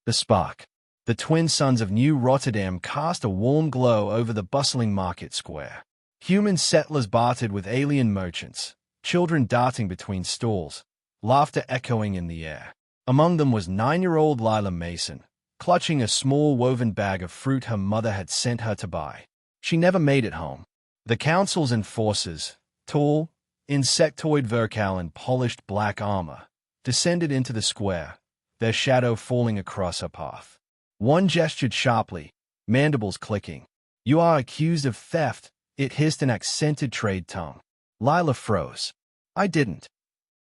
The spark. The twin suns of New Rotterdam cast a warm glow over the bustling market square. Human settlers bartered with alien merchants, children darting between stalls, laughter echoing in the air. Among them was 9-year-old Lila Mason, clutching a small woven bag of fruit her mother had sent her to buy. She never made it home. The council's enforcers, tall, insectoid vercal in polished black armor, descended into the square, their shadow falling across her path. One gestured sharply, mandibles clicking. "You are accused of theft," it hissed in accented trade tongue. Lila froze. "I didn't."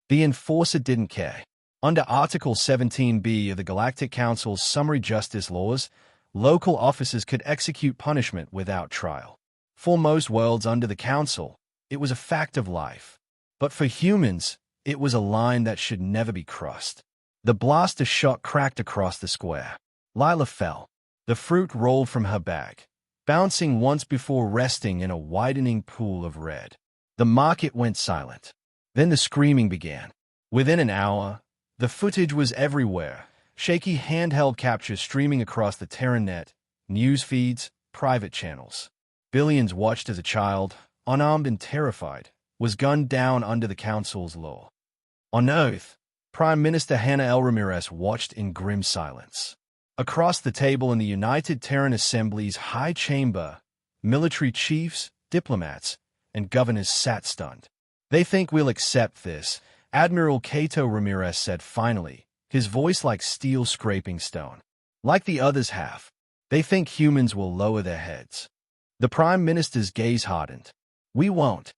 The enforcer didn't care. Under Article 17b of the Galactic Council's summary justice laws, local officers could execute punishment without trial. For most worlds under the Council, it was a fact of life. But for humans, it was a line that should never be crossed. The blaster shot cracked across the square. Lila fell. The fruit rolled from her bag, bouncing once before resting in a widening pool of red. The market went silent. Then the screaming began. Within an hour, the footage was everywhere, shaky handheld captures streaming across the Terranet, news feeds, private channels. Billions watched as a child, unarmed and terrified, was gunned down under the Council's law. On Earth, Prime Minister Hannah L. Ramirez watched in grim silence. Across the table in the United Terran Assembly's high chamber, military chiefs, diplomats, and governors sat stunned. "They think we'll accept this," Admiral Cato Ramirez said finally, his voice like steel scraping stone. "Like the others have. They think humans will lower their heads." The Prime Minister's gaze hardened. "We won't."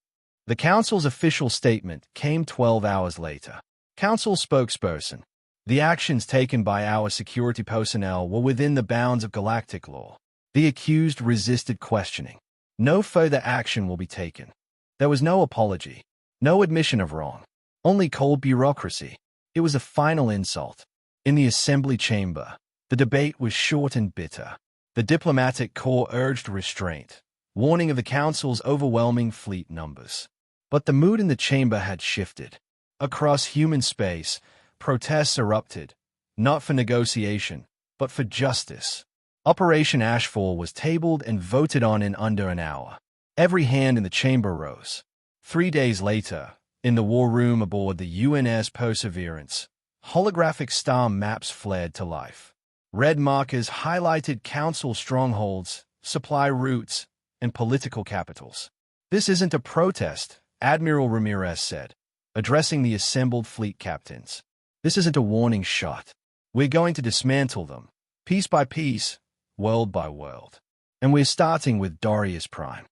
The Council's official statement came 12 hours later. Council spokesperson. "The actions taken by our security personnel were within the bounds of galactic law." The accused resisted questioning. "No further action will be taken." There was no apology, no admission of wrong, only cold bureaucracy. It was a final insult. In the Assembly chamber, the debate was short and bitter. The diplomatic corps urged restraint, warning of the Council's overwhelming fleet numbers. But the mood in the chamber had shifted. Across human space, protests erupted, not for negotiation, but for justice. Operation Ashfall was tabled and voted on in under an hour. Every hand in the chamber rose. 3 days later, in the war room aboard the UNS Perseverance, holographic star maps flared to life. Red markers highlighted council strongholds, supply routes, and political capitals. "This isn't a protest," Admiral Ramirez said, addressing the assembled fleet captains. "This isn't a warning shot. We're going to dismantle them, piece by piece, world by world. And we're starting with Darius Prime."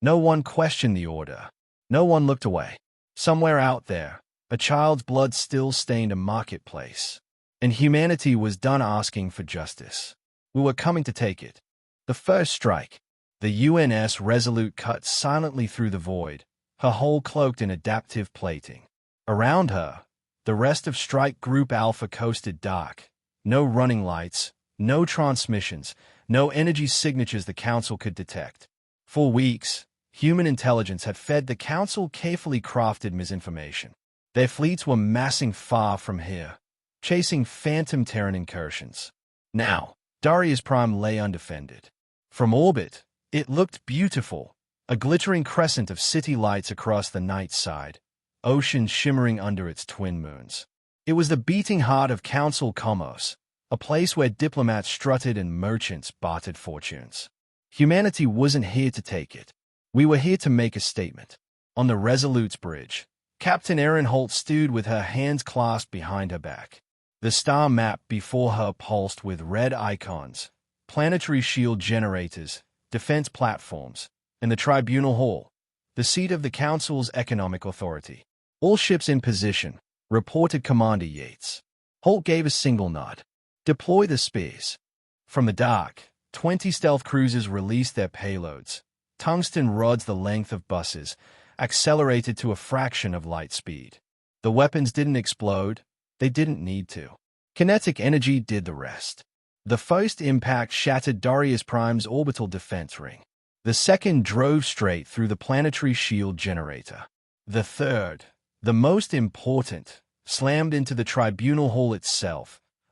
No one questioned the order. No one looked away. Somewhere out there, a child's blood still stained a marketplace. And humanity was done asking for justice. We were coming to take it. The first strike. The UNS Resolute cut silently through the void, her hull cloaked in adaptive plating. Around her, the rest of Strike Group Alpha coasted dark. No running lights, no transmissions, no energy signatures the Council could detect. For weeks, human intelligence had fed the Council carefully crafted misinformation. Their fleets were massing far from here, chasing phantom Terran incursions. Now, Darius Prime lay undefended. From orbit, it looked beautiful, a glittering crescent of city lights across the night side, ocean shimmering under its twin moons. It was the beating heart of Council commerce, a place where diplomats strutted and merchants bartered fortunes. Humanity wasn't here to take it. We were here to make a statement. On the Resolute's bridge, Captain Erin Holt stood with her hands clasped behind her back. The star map before her pulsed with red icons, planetary shield generators, defense platforms, and the Tribunal Hall, the seat of the Council's economic authority. "All ships in position," reported Commander Yates. Holt gave a single nod. "Deploy the spears." From the dark, 20 stealth cruisers released their payloads, tungsten rods the length of buses, accelerated to a fraction of light speed. The weapons didn't explode. They didn't need to. Kinetic energy did the rest. The first impact shattered Darius Prime's orbital defense ring. The second drove straight through the planetary shield generator. The third, the most important, slammed into the Tribunal Hall itself,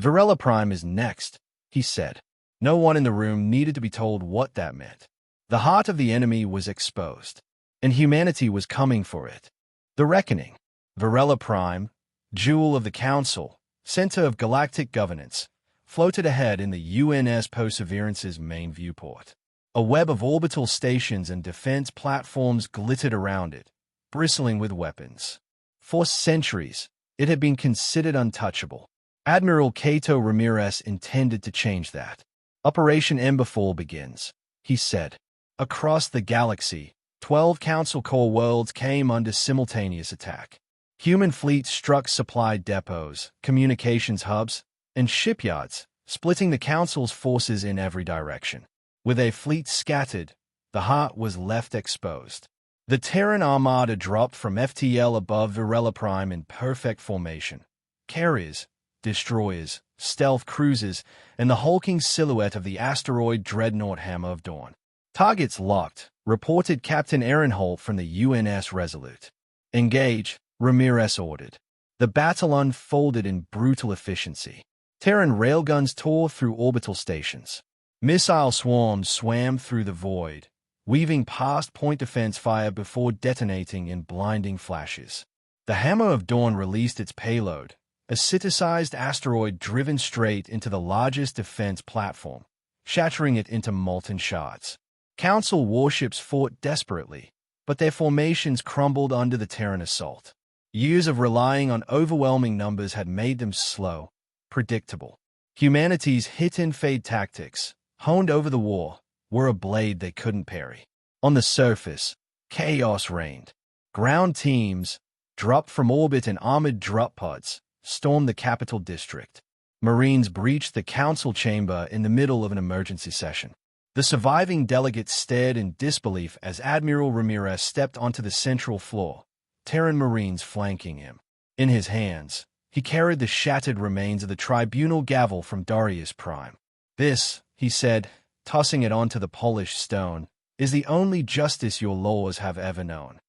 Varela Prime is next, he said. No one in the room needed to be told what that meant. The heart of the enemy was exposed, and humanity was coming for it. The Reckoning. Varela Prime, jewel of the Council, center of galactic governance, floated ahead in the UNS Perseverance's main viewport. A web of orbital stations and defense platforms glittered around it, bristling with weapons. For centuries, it had been considered untouchable. Admiral Cato Ramirez intended to change that. Operation Emberfall begins, he said. Across the galaxy, 12 Council core worlds came under simultaneous attack. Human fleets struck supply depots, communications hubs, and shipyards, splitting the Council's forces in every direction. With a fleet scattered, the heart was left exposed. The Terran Armada dropped from FTL above Varela Prime in perfect formation. Carriers, destroyers, stealth cruisers, and the hulking silhouette of the asteroid dreadnought Hammer of Dawn. Targets locked, reported Captain Aaron Holt from the UNS Resolute. Engage, Ramirez ordered. The battle unfolded in brutal efficiency. Terran railguns tore through orbital stations. Missile swarms swam through the void, weaving past point defense fire before detonating in blinding flashes. The Hammer of Dawn released its payload, a city-sized asteroid driven straight into the largest defense platform, shattering it into molten shards. Council warships fought desperately, but their formations crumbled under the Terran assault. Years of relying on overwhelming numbers had made them slow, predictable. Humanity's hit-and-fade tactics, honed over the war, were a blade they couldn't parry. On the surface, chaos reigned. Ground teams, dropped from orbit in armored drop pods, stormed the capital district. Marines breached the council chamber in the middle of an emergency session. The surviving delegates stared in disbelief as Admiral Ramirez stepped onto the central floor, Terran Marines flanking him. In his hands, he carried the shattered remains of the tribunal gavel from Darius Prime. This, he said, tossing it onto the polished stone, is the only justice your laws have ever known.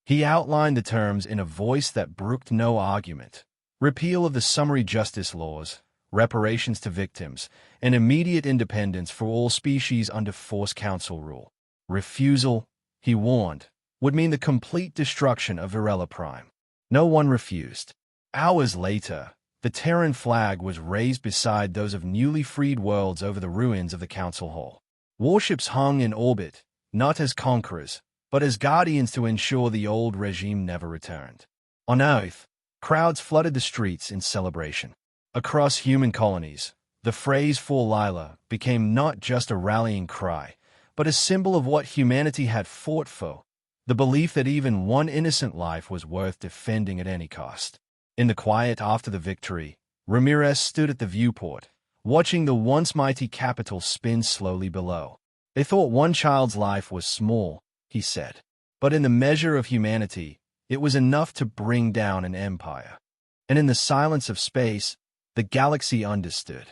He outlined the terms in a voice that brooked no argument. Repeal of the summary justice laws, reparations to victims, and immediate independence for all species under Force Council rule. Refusal, he warned, would mean the complete destruction of Varela Prime. No one refused. Hours later, the Terran flag was raised beside those of newly freed worlds over the ruins of the Council Hall. Warships hung in orbit, not as conquerors, but as guardians to ensure the old regime never returned. On Earth, crowds flooded the streets in celebration. Across human colonies, the phrase "For Lila" became not just a rallying cry, but a symbol of what humanity had fought for, the belief that even one innocent life was worth defending at any cost. In the quiet after the victory, Ramirez stood at the viewport, watching the once mighty capital spin slowly below. They thought one child's life was small, he said, but in the measure of humanity, it was enough to bring down an empire. And in the silence of space, the galaxy understood.